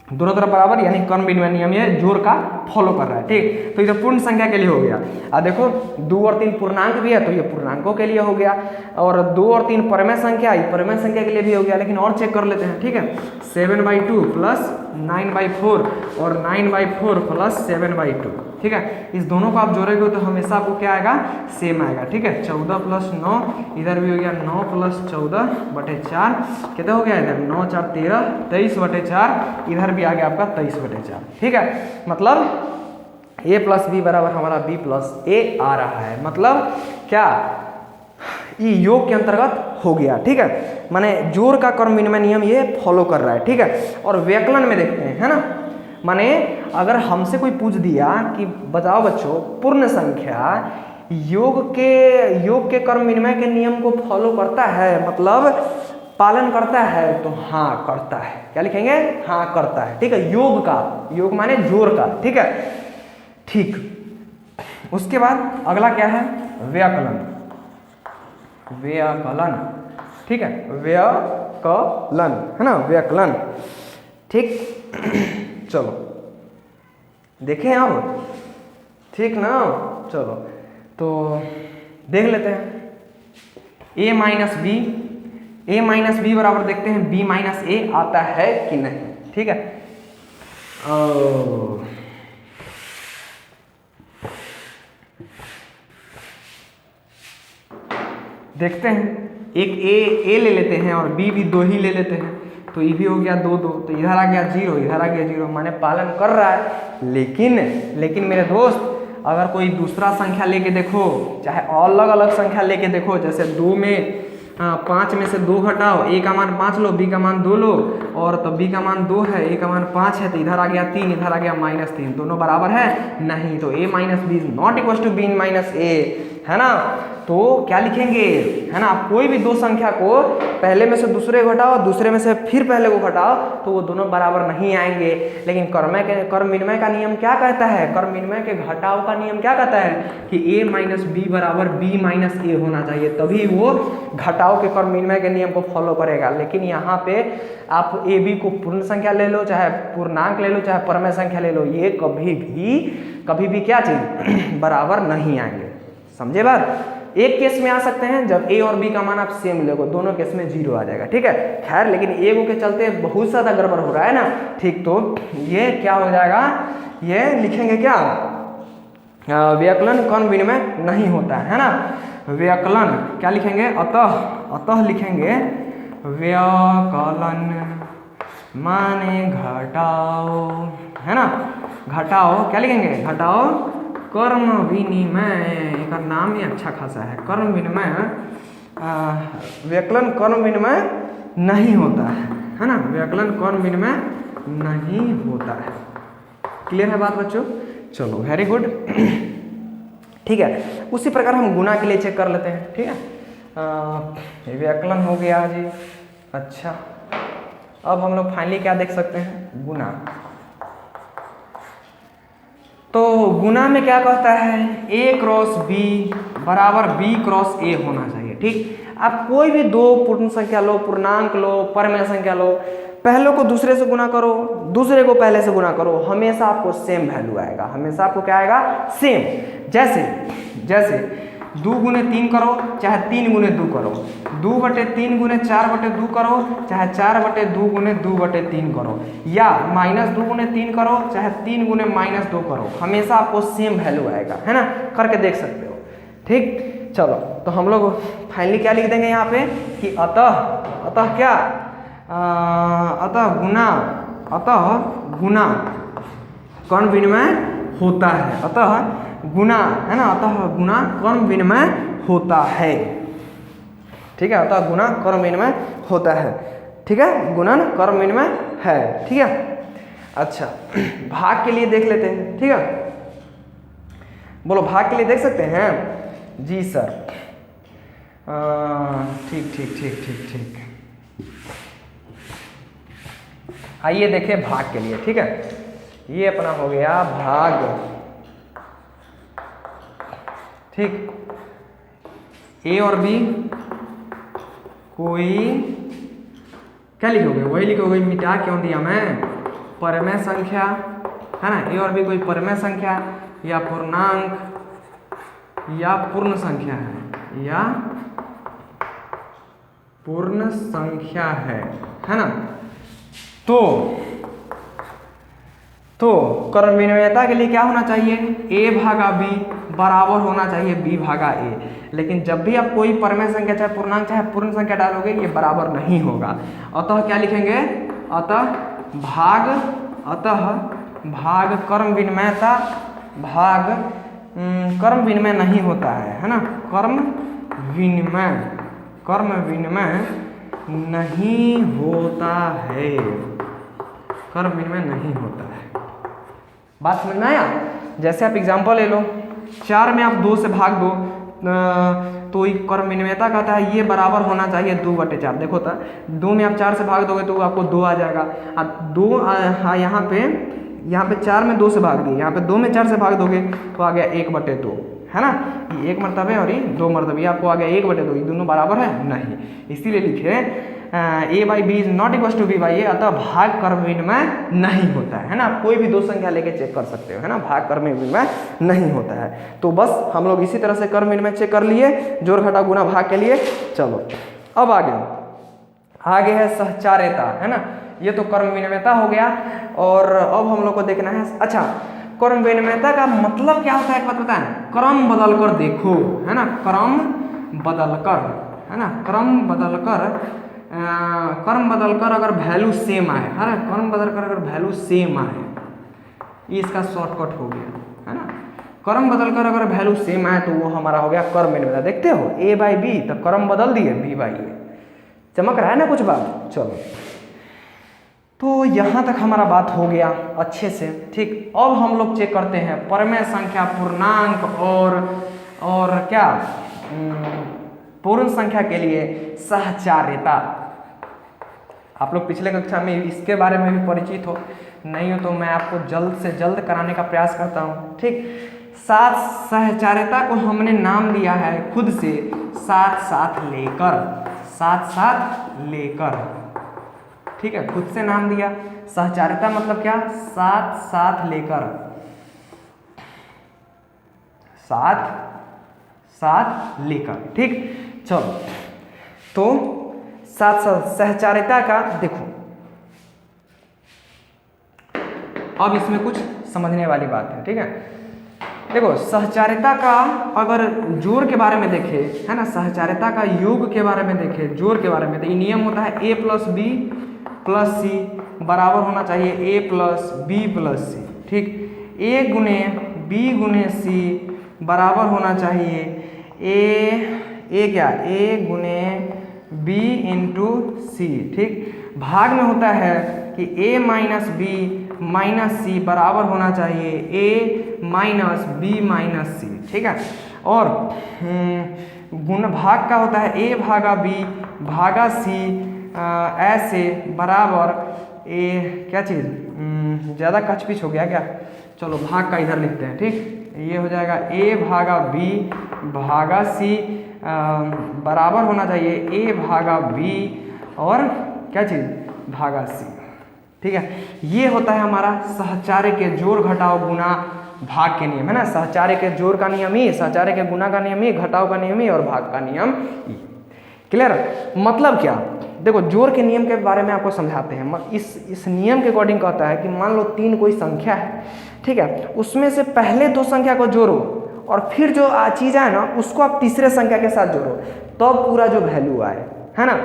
दोनों तरफ बराबर, यानी कर्ण विनिमय नियम ये जोड़ का फॉलो कर रहा है, ठीक। तो ये पूर्ण संख्या के लिए हो गया। अब देखो 2 और 3 पूर्णांक भी है, तो ये पूर्णांकों के लिए हो गया, और 2 और 3 परमेय संख्या, ये परमेय संख्या के लिए भी हो गया। लेकिन और चेक कर लेते हैं, ठीक है। 7/2 + 9/4 और 9/4 + 7/2, ठीक है। इस दोनों को आप जोड़ेंगे तो हमेशा आपको क्या आएगा, सेम आएगा, ठीक है। 14 + 9, इधर भी हो गया 9 + 14/4, कितना हो गया इधर 9 4 13, 23/4, इधर भी आ गया आपका 23/4, ठीक है। मतलब a + b बराबर हमारा b + a आ रहा है, मतलब क्या, ये योग के अंतर्गत हो गया, ठीक है। माने जोड़ का कर्ण विनिमय नियम ये फॉलो कर रहा है, ठीक है। और व्याकलन में देखते हैं, है ना, माने अगर हमसे कोई पूछ दिया कि बताओ बच्चों पूर्ण संख्या योग के कर्ण विनिमय के नियम को फॉलो करता है, मतलब पालन करता है, तो हाँ करता है। क्या लिखेंगे, हाँ करता है, ठीक है। योग का, योग माने जोड़ का, ठीक है, ठीक। उसके बाद अगला क्या है, व्याकलन, व्याकलन, ठीक है, व्याकलन, है ना, व्याकलन, ठीक। चलो देखें अब, ठीक ना, चलो तो देख लेते हैं। a माइनस बी बराबर देखते हैं b - a आता है कि नहीं, ठीक है। देखते हैं, एक a ले लेते हैं और b भी 2 ही ले लेते हैं, तो ये भी हो गया 2 2, तो इधर आ गया 0, इधर आ गया 0, माने पालन कर रहा है। लेकिन मेरे दोस्त अगर कोई दूसरा संख्या लेके देखो, चाहे अलग अलग संख्या लेके देखो, जैसे 2 में 5 में से 2 घटाओ, a का मान 5 लो, b का मान 2 लो, और तो b का मान 2 है, a का मान 5 है, तो इधर आ गया 3, इधर आ गया -3, दोनों बराबर है नहीं, तो a - b not equal to b - a, है ना। तो क्या लिखेंगे, है ना, आप कोई भी दो संख्या को पहले में से दूसरे घटाओ, दूसरे में से फिर पहले को घटाओ, तो वो दोनों बराबर नहीं आएंगे। लेकिन कर्ण विनिमय का नियम क्या कहता है, कर्ण विनिमय के घटाव का नियम क्या कहता है कि a - b बराबर b - a होना चाहिए, तभी वो घटाव के कर्ण विनिमय के नियम को फॉलो करेगा। लेकिन यहाँ पे आप a b को पूर्ण संख्या ले लो, चाहे पूर्णांक ले लो, चाहे परमेय संख्या ले लो, ये कभी भी क्या चीज बराबर नहीं आएंगे, समझे बात। एक केस में आ सकते हैं जब a और b का मान आप सेम लोगे, दोनों केस में 0 आ जाएगा, ठीक है। खैर लेकिन एगो के चलते बहुत ज़्यादा गड़बड़ हो रहा है ना, ठीक। तो ये क्या हो जाएगा, ये लिखेंगे क्या, व्याकलन कर्ण विनिमय नहीं होता है ना। व्याकलन क्या लिखेंगे, अतः लिखेंगे व्याकलन माने घटाओ, है ना, घटाओ क्या लिखेंगे, घटाओ कर्ण विनिमय, का नाम ही अच्छा खासा है, कर्ण विनिमय, व्याकलन कर्ण विनिमय नहीं होता है ना, व्याकलन कर्ण विनिमय नहीं होता है। क्लियर है बात बच्चों, चलो वेरी गुड, ठीक है। उसी प्रकार हम गुणा के लिए चेक कर लेते हैं, ठीक है। व्याकलन हो गया जी, अच्छा, अब हम लोग फाइनली क्या देख सकते हैं, गुना। तो गुना में क्या कहता है, ए क्रॉस बी बराबर बी क्रॉस ए होना चाहिए। ठीक, आप कोई भी दो पूर्ण संख्या लो, पूर्णांक लो, परमेय संख्या लो, पहले को दूसरे से गुना करो, दूसरे को पहले से गुना करो, हमेशा आपको सेम वैल्यू आएगा, हमेशा आपको क्या आएगा, सेम। जैसे 2 गुने 3 करो, चाहे 3 गुने 2 करो, 2/3 गुने 4/2 करो, चाहे 4/2 गुने 2/3 करो, या -2 गुने 3 करो, चाहे 3 गुने -2 करो, हमेशा आपको सेम वैल्यू आएगा, है ना, करके देख सकते हो। ठीक, चलो तो हम लोग फाइनली क्या लिख देंगे यहाँ पे कि अतः क्या, अतः गुना कर्ण विनिमय होता है, अतः गुना, है ना, अतः गुना कर्ण विनिमय होता है। ठीक है, अतः गुना कर्ण विनिमय होता है। ठीक है, गुणन कर्ण विनिमय है। ठीक है, अच्छा भाग के लिए देख लेते हैं। ठीक है, बोलो भाग के लिए देख सकते हैं? जी सर, ठीक। आइए देखें भाग के लिए। ठीक है, ये अपना हो गया भाग। ठीक, ए और बी कोई क्या लिखोगे, वही लिखोगे, मिटा क्यों दिया मैं, परमेय संख्या, है ना, ए और बी कोई परमेय संख्या या पूर्णांक या पूर्ण संख्या है, या पूर्ण संख्या है ना। तो कर्ण विनिमयता के लिए क्या होना चाहिए, a भागा b बराबर होना चाहिए b भागा a। लेकिन जब भी आप कोई परमेय संख्या चाहे पूर्णांक चाहे पूर्ण संख्या डालोगे, ये बराबर नहीं होगा। अतः क्या लिखेंगे, अतः भाग कर्ण विनिमयता, भाग कर्म विनिमय नहीं होता है ना, कर्म विनिमय नहीं होता है, कर्म विनिमय नहीं होता है। बात समझ में आया? जैसे आप एग्जांपल ले लो, 4 में आप 2 से भाग दो, तो कर्म विनिमयता कहता है ये बराबर होना चाहिए 2/4। देखो तो 2 में आप 4 से भाग दोगे तो आपको 2 आ जाएगा। अब 2 यहाँ पे 4 में 2 से भाग दिए, यहाँ पे 2 में 4 से भाग दोगे तो आ गया 1/2, है ना। ये 1 मरतबे और ये 2 मरतबे, आपको आ गया 1/2। ये दोनों बराबर है नहीं, इसीलिए लिखे a/b is not equal to b/a। अतः भाग कर्म विनिमय नहीं होता है ना। आप कोई भी दो संख्या लेके चेक कर सकते हो, है ना, भाग कर्म विनिमय नहीं होता है। तो बस हम लोग इसी तरह से कर्म विनिमय चेक कर लिए, जोड़ घटा गुना भाग के लिए। चलो अब आगे है सहचार्यता, है ना। ये तो कर्म विनिमयता हो गया, और अब हम लोग को देखना है, अच्छा कर्म विनिमयता का मतलब क्या होता है, एक बात बताएं, क्रम बदल कर देखो, है ना, क्रम बदल कर, है ना, क्रम बदल कर अगर वैल्यू सेम आए, है ना, क्रम बदल कर अगर वैल्यू सेम आए, ये इसका शॉर्टकट हो गया, है ना। क्रम बदल कर अगर वैल्यू सेम आए तो वो हमारा हो गया कर्म विनिमयता। देखते हो a/b, तब क्रम बदल दिए b/a, चमक रहा है ना कुछ बात। चलो तो यहाँ तक हमारा बात हो गया अच्छे से। ठीक, अब हम लोग चेक करते हैं परमेय संख्या, पूर्णांक और क्या पूर्ण संख्या के लिए सहचार्यता। आप लोग पिछले कक्षा में इसके बारे में भी परिचित हो, नहीं हो तो मैं आपको जल्द से जल्द कराने का प्रयास करता हूँ। ठीक, सहचार्यता को हमने नाम दिया है खुद से साथ साथ लेकर। ठीक है, खुद से नाम दिया। सहचार्यता मतलब क्या, साथ लेकर। ठीक, चलो तो साथ सहचार्यता का देखो, अब इसमें कुछ समझने वाली बात है। ठीक है, देखो सहचार्यता का अगर जोड़ के बारे में देखे, है ना, सहचार्यता का योग के बारे में देखे, जोड़ के बारे में, तो ये नियम होता है a + b + c बराबर होना चाहिए a + b + c। ठीक, a गुने b गुने c बराबर होना चाहिए a गुने b × c। ठीक, भाग में होता है कि a - b - c बराबर होना चाहिए a - b - c। ठीक है, और गुण भाग का होता है a भागा b भागा c ऐसे बराबर ए क्या चीज़ ज़्यादा कचपिच हो गया क्या, चलो भाग का इधर लिखते हैं। ठीक, ये हो जाएगा ए भागा बी भागा सी बराबर होना चाहिए ए भागा बी और क्या चीज़ भागा सी। ठीक है, ये होता है हमारा सहचार्य के जोड़ घटाव गुना भाग के नियम, है ना। सहचार्य के जोड़ का नियम ई, सहचार्य के गुना का नियम ई, घटाव का नियम ई और भाग का नियम ई। क्लियर, मतलब क्या, देखो जोड़ के नियम के बारे में आपको समझाते हैं। इस नियम के अकॉर्डिंग कहता है कि मान लो 3 कोई संख्या है, ठीक है, उसमें से पहले 2 संख्या को जोड़ो और फिर जो चीज़ आए ना उसको आप तीसरे संख्या के साथ जोड़ो, तब तो पूरा जो वैल्यू आए, है ना।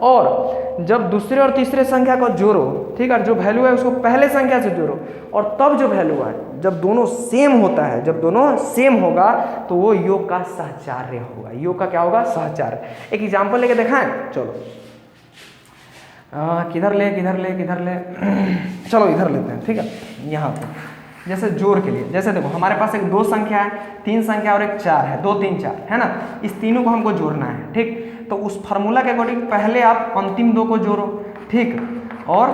और जब दूसरे और तीसरे संख्या को जोड़ो, ठीक है, जो वैल्यू है उसको पहले संख्या से जोड़ो और तब जो वैल्यू आए, जब दोनों सेम होता है, जब दोनों सेम होगा तो वो योग का सहचार्य होगा। योग का क्या होगा, सहचार्य। एक एग्जाम्पल लेके दिखाएं, चलो किधर ले चलो इधर लेते हैं। ठीक है, यहाँ पे जैसे जोड़ के लिए, जैसे देखो हमारे पास एक 2 संख्या है, 3 संख्या और एक 4 है, 2 3 4, है ना। इस तीनों को हमको जोड़ना है। ठीक, तो उस फार्मूला के अकॉर्डिंग पहले आप अंतिम 2 को जोड़ो, ठीक, और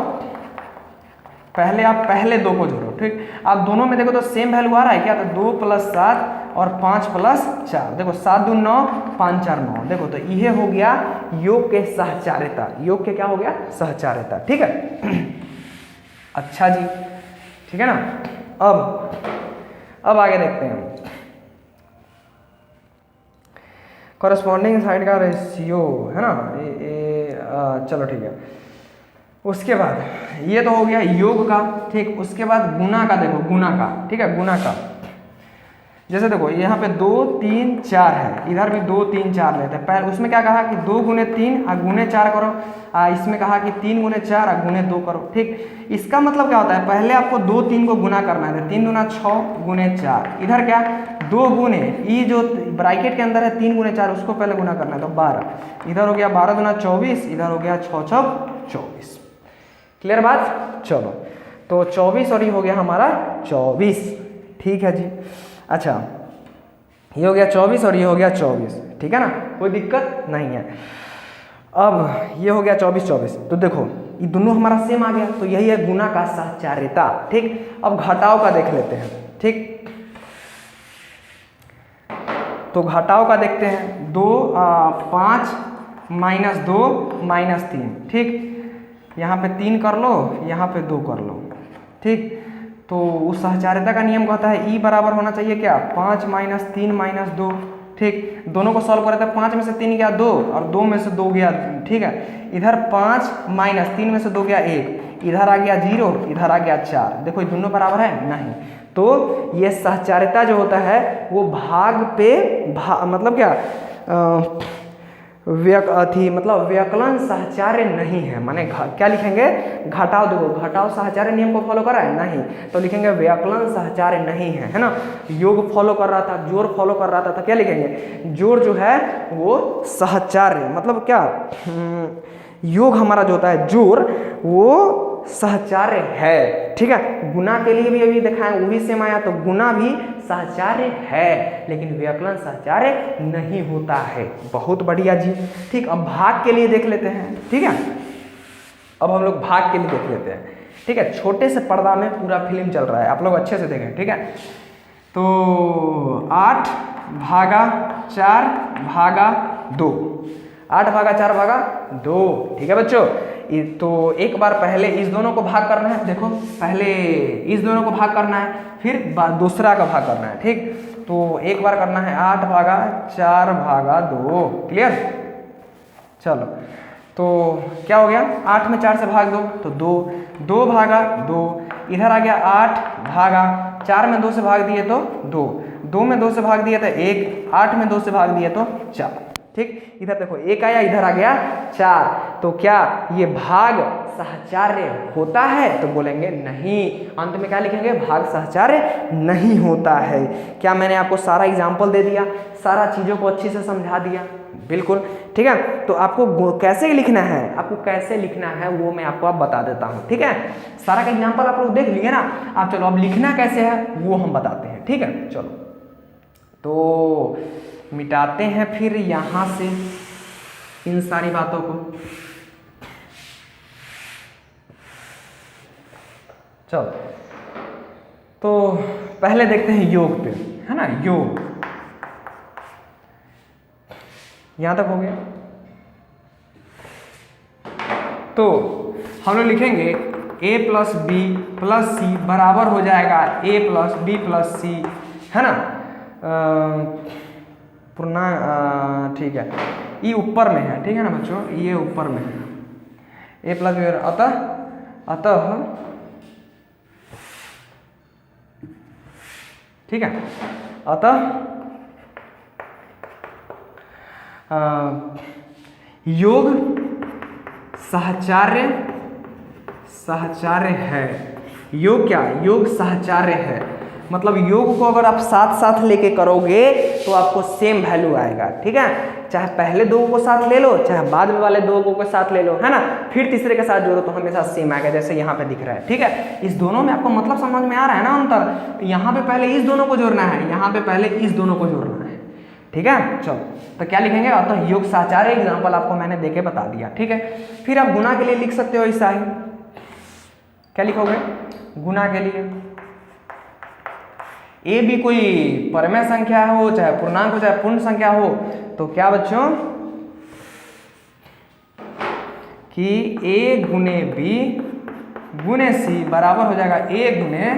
पहले आप पहले 2 को जोड़ो। ठीक, आप दोनों में देखो तो सेम वैल्यू आ रहा है क्या, तो 2 + 7 और 5 + 4, देखो 7 2 9 5 4 9, देखो तो यह हो गया योग के सहचार्यता। योग के क्या हो गया, सहचार्यता। ठीक है, अच्छा जी, ठीक है ना। अब आगे देखते हैं, कॉरेस्पॉन्डिंग साइड का रेशियो, है ना। चलो ठीक है, उसके बाद ये तो हो गया योग का। ठीक, उसके बाद गुना का, देखो गुना का, ठीक है, गुना का जैसे देखो यहाँ पे 2 3 4 है, इधर भी 2 3 4 लेते हैं। पहले उसमें क्या कहा कि 2 × 3 और गुने 4 करो, इसमें कहा कि 3 × 4 और गुने 2 करो। ठीक, इसका मतलब क्या होता है, पहले आपको 2 3 को गुना करना है, 3 दूना 6 गुने 4, इधर क्या 2 गुने, ये जो ब्रैकेट के अंदर है 3 × 4 उसको पहले गुना करना है, तो 12, इधर हो गया 12 दूना 24, इधर हो गया 6 6 24। क्लियर बात, चलो तो 24 और ये हो गया हमारा 24। ठीक है जी, अच्छा ये हो गया 24 और ये हो गया 24, ठीक है ना, कोई दिक्कत नहीं है। अब ये हो गया 24 24, तो देखो ये दोनों हमारा सेम आ गया, तो यही है गुना का सहचार्यता। ठीक, अब घटाव का देख लेते हैं। ठीक, तो घटाव का देखते हैं, 2 5 - 2 - 3। ठीक, यहाँ पे 3 कर लो, यहाँ पे 2 कर लो। ठीक, तो उस सहचार्यता का नियम कहता है ई बराबर होना चाहिए क्या, 5 - 3 - 2। ठीक, दोनों को सॉल्व करें तो 5 में से 3 गया 2 और 2 में से 2 गया। ठीक है, इधर 5 - 3 में से 2 गया 1, इधर आ गया 0, इधर आ गया 4। देखो ये दोनों बराबर है नहीं, तो ये सहचार्यता जो होता है वो भाग पे मतलब क्या मतलब व्यकलन सहचार्य नहीं है। माने क्या लिखेंगे, घटाव, देखो घटाव सहचार्य नियम को फॉलो कर रहा है नहीं, तो लिखेंगे व्यकलन सहचार्य नहीं है ना। योग फॉलो कर रहा था, जोड़ फॉलो कर रहा था, तो क्या लिखेंगे, जोड़ जो है वो सहचार्य, मतलब क्या योग हमारा जो होता है जोड़ वो सहचार्य है। ठीक है, गुना के लिए भी अभी दिखाएं, वो भी सेम आया, तो गुना भी सहचार्य है लेकिन व्यकलन सहचार्य नहीं होता है। बहुत बढ़िया जी। ठीक, अब भाग के लिए देख लेते हैं। ठीक है, अब हम लोग भाग के लिए देख लेते हैं। ठीक है, छोटे से पर्दा में पूरा फिल्म चल रहा है, आप लोग अच्छे से देखें। ठीक है, तो 8 भागा 4 भागा 2, 8 भागा 4 भागा 2। ठीक है बच्चों, तो एक बार पहले इस दोनों को भाग करना है, देखो पहले इस दोनों को भाग करना है, फिर दूसरा का भाग करना है। ठीक, तो एक बार करना है 8 भागा 4 भागा 2। क्लियर, चलो तो क्या हो गया, 8 में 4 से भाग दो तो 2, 2 भागा 2, इधर आ गया 8 भागा 4 में 2 से भाग दिए तो 2, 2 में 2 से भाग दिए तो 1, 8 में 2 से भाग दिए तो 4। ठीक, इधर देखो 1 आया, इधर आ गया 4, तो क्या ये भाग सहचार्य होता है, तो बोलेंगे नहीं। अंत में क्या लिखेंगे, भाग सहचार्य नहीं होता है। क्या मैंने आपको सारा एग्जाम्पल दे दिया, सारा चीज़ों को अच्छे से समझा दिया, बिल्कुल। ठीक है, तो आपको कैसे लिखना है, आपको कैसे लिखना है वो मैं आपको अब बता देता हूँ। ठीक है, सारा का एग्जाम्पल आप लोग देख लिए ना, आप चलो अब लिखना कैसे है वो हम बताते हैं। ठीक है, चलो तो मिटाते हैं फिर यहाँ से इन सारी बातों को। चलो तो पहले देखते हैं योग पे, है ना। योग यहां तक हो गया। तो हम लोग लिखेंगे a प्लस बी प्लस सी बराबर हो जाएगा a प्लस बी प्लस सी, है ना। पूर्णांक ठीक है, ये ऊपर में है, ठीक है ना बच्चों, ये ऊपर में है a प्लस बी। अतः ठीक है, अतः योग सहचार्य है। योग क्या, योग सहचार्य है, मतलब योग को अगर आप साथ साथ लेके करोगे तो आपको सेम वैल्यू आएगा, ठीक है। चाहे पहले दो को साथ ले लो, चाहे बाद में वाले दो को साथ ले लो, है ना, फिर तीसरे के साथ जोड़ो तो हमेशा सेम आएगा, जैसे यहाँ पे दिख रहा है, ठीक है। इस दोनों में आपको मतलब समझ में आ रहा है ना अंतर। यहाँ पे पहले इस दोनों को जोड़ना है, यहाँ पे पहले इस दोनों को जोड़ना है, ठीक है। चलो तो क्या लिखेंगे, अतः योग सहचार्य, एग्जाम्पल आपको मैंने देके बता दिया, ठीक है। फिर आप गुना के लिए लिख सकते हो ऐसा ही, क्या लिखोगे गुना के लिए। ए भी कोई परमेय संख्या हो, चाहे पूर्णांक हो, चाहे पूर्ण संख्या हो, तो क्या बच्चों कि ए गुने बी गुने सी बराबर हो जाएगा ए गुने